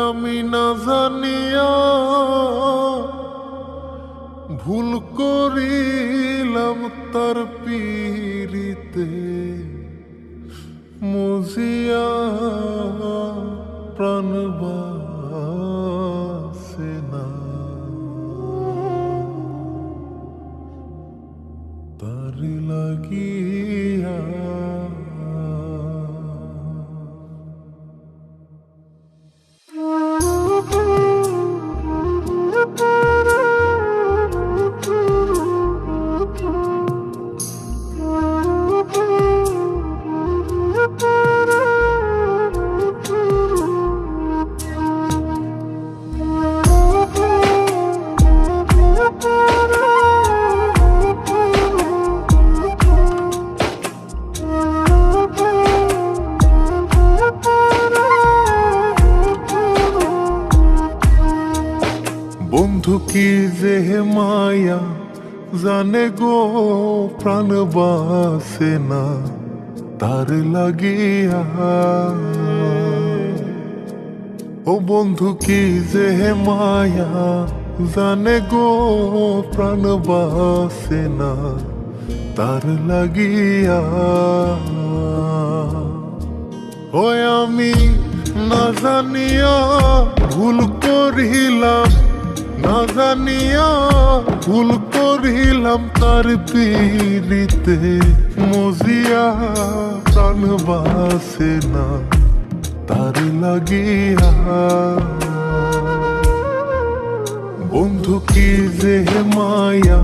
আমি না জানিয়া ভুল করিলাম তার পীড়িতে মজিয়া প্রাণ বাসে না তার লাগিয়া। বন্ধু কি যে মায়া জানে গো প্রাণ বাসে না তার লাগিয়া। ও বন্ধু কি যে মায়া জানে গো প্রাণ বাসে না তার লাগিয়া। ও আমি না জানিয়া ভুল করিলাম, না জানিয়া ভুল করিলাম তার পীড়িতে মজিয়া প্রাণ বাসে না তার লাগিয়া। বন্ধু কি যে মায়া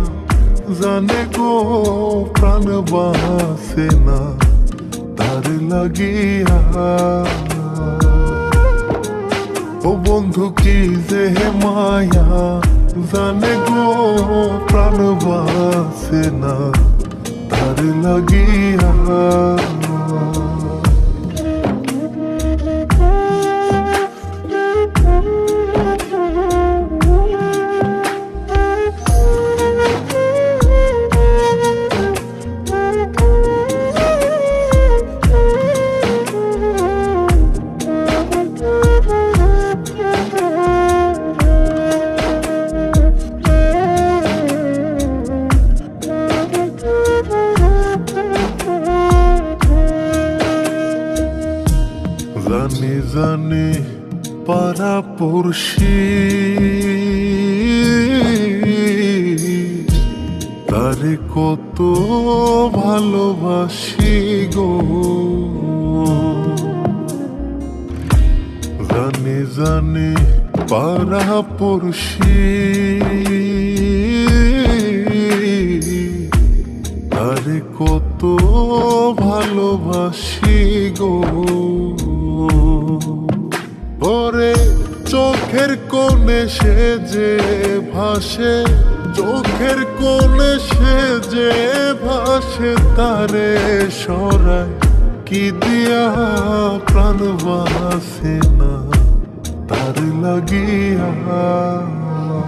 জানে গো প্রাণ বাসে না তার লাগিয়া। ও বন্ধু কি যে মায়া জানে গো প্রাণ বাসে না তার লাগিয়া। জানি জানি পাড়া পড়শি তারে কত ভালোবাসি গো। জানি জানি পাড়া পড়শি তারে কত ভালোবাসি গো। ওরে চোখের কোণে সে যে ভাসে, চোখের কোণে সে যে ভাসে তারে সরায় কি দিয়া প্রাণ বাসে না তার লাগিয়া।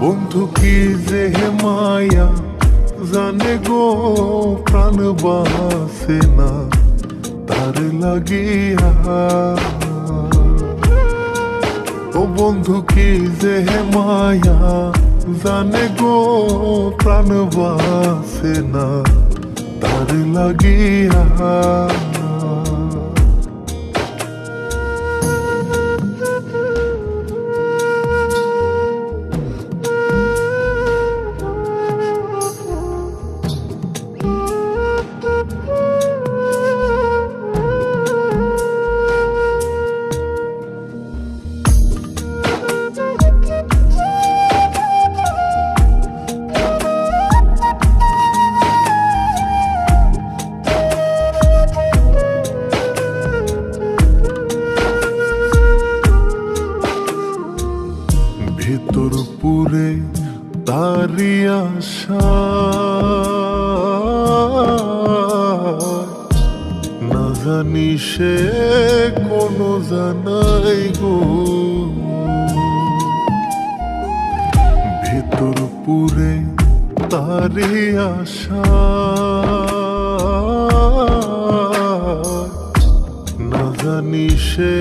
বন্ধু কি যে মায়া জানে গো প্রাণ বাসে না তার লাগিয়া। ও বন্ধু কি যে মায়া জানে গো প্রাণ বাসে না তার লাগিয়া। ভিতর পুরে তারি আশা না জানি সে কোনো জানাই গো। ভিতর পুরে তারি আশা না জানি সে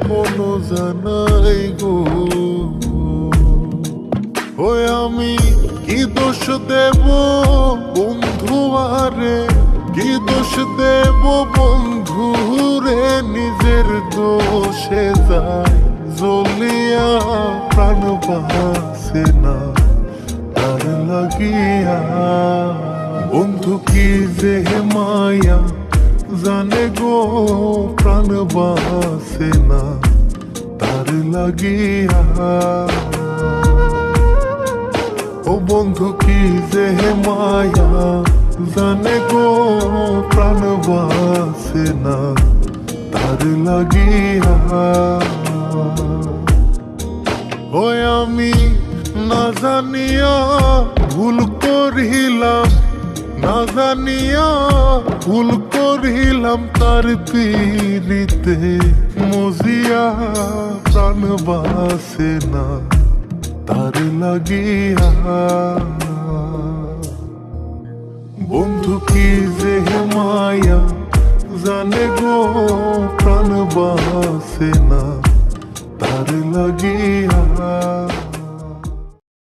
কোনো জানাই গো ওই আমি কি দোষ দেব বন্ধু আরে কি দোষ দেব বন্ধু রে নিজের দোষে যায় জ্বলিয়া প্রাণ বাসে না তার লাগিয়া বন্ধু কি যে মায়া জানে গো প্রাণ বাসে না তার লাগিয়া ও বন্ধু কি যে মায়া জানে গো প্রাণ বাসে না তার লাগিয়া ওই আমি না জানিয়া ভুল করিলাম না জানিয়া ভুল করিলাম তার পীড়িতে মজিয়া প্রাণ বাসে না তার লাগিয়া বন্ধু কি যে মায়া জানে গো প্রাণ বাসে না তার লাগিয়া